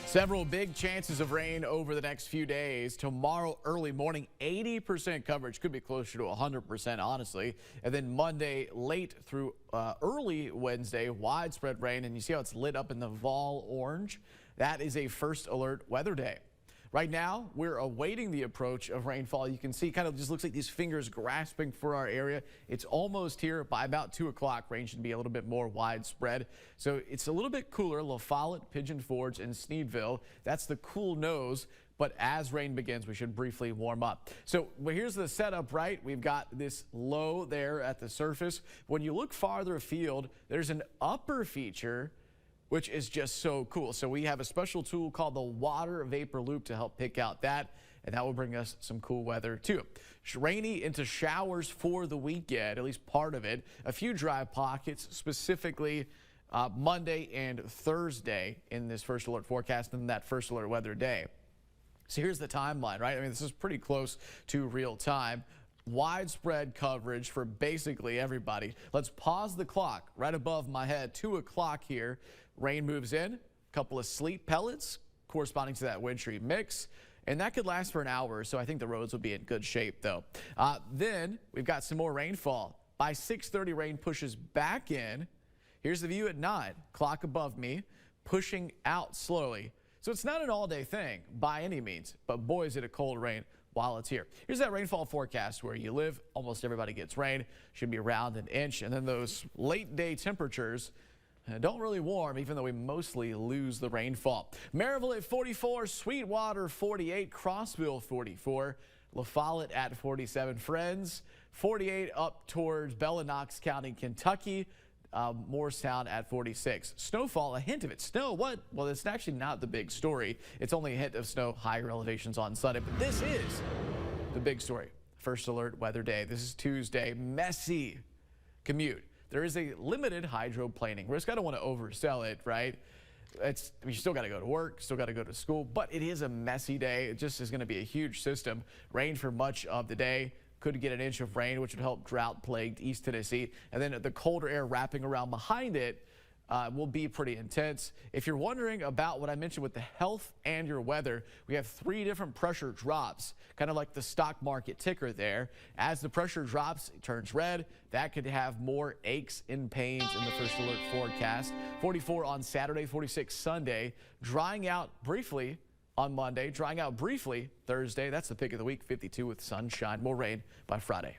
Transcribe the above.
Several big chances of rain over the next few days. Tomorrow early morning, 80% coverage, could be closer to 100%, honestly. And then Monday late through early Wednesday, widespread rain. And you see how it's lit up in the vol orange? That is a first alert weather day. Right now, we're awaiting the approach of rainfall. You can see kind of just looks like these fingers grasping for our area. It's almost here. By about 2 o'clock, rain should be a little bit more widespread. So it's a little bit cooler. La Follette, Pigeon Forge, and Sneedville. That's the cool nose. But as rain begins, we should briefly warm up. So here's the setup, right? We've got this low there at the surface. When you look farther afield, there's an upper feature which is just so cool. So we have a special tool called the water vapor loop to help pick out that, and that will bring us some cool weather too. Rainy into showers for the weekend, at least part of it. A few dry pockets, specifically Monday and Thursday in this first alert forecast and that first alert weather day. So here's the timeline, right? I mean, this is pretty close to real time. Widespread coverage for basically everybody. Let's pause the clock right above my head. 2 o'clock here. Rain moves in. A couple of sleet pellets corresponding to that wind shear mix. And that could last for an hour, so I think the roads will be in good shape, though. Then we've got some more rainfall. By 6:30, rain pushes back in. Here's the view at 9. Clock above me, pushing out slowly. So it's not an all-day thing by any means, but boy, is it a cold rain while it's here. Here's that rainfall forecast where you live. Almost everybody gets rain. Should be around an inch. And then those late-day temperatures don't really warm, even though we mostly lose the rainfall. Maryville at 44, Sweetwater 48, Crossville 44, La Follette at 47, Friends 48 up towards Bella Knox County, Kentucky. Morristown at 46. Snowfall, a hint of it. Snow, what? Well, it's actually not the big story. It's only a hint of snow, higher elevations on Sunday. But this is the big story. First alert weather day. This is Tuesday. Messy commute. There is a limited hydroplaning risk. I don't want to oversell it, right? You still got to go to work, still got to go to school, but it is a messy day. It just is going to be a huge system. Rain for much of the day. Could get an inch of rain, which would help drought-plagued East Tennessee. And then the colder air wrapping around behind it will be pretty intense. If you're wondering about what I mentioned with the health and your weather, we have 3 different pressure drops, kind of like the stock market ticker there. As the pressure drops, it turns red. That could have more aches and pains in the first alert forecast. 44 on Saturday, 46 Sunday, drying out briefly on Monday, drying out briefly Thursday. That's the pick of the week, 52 with sunshine. More rain by Friday.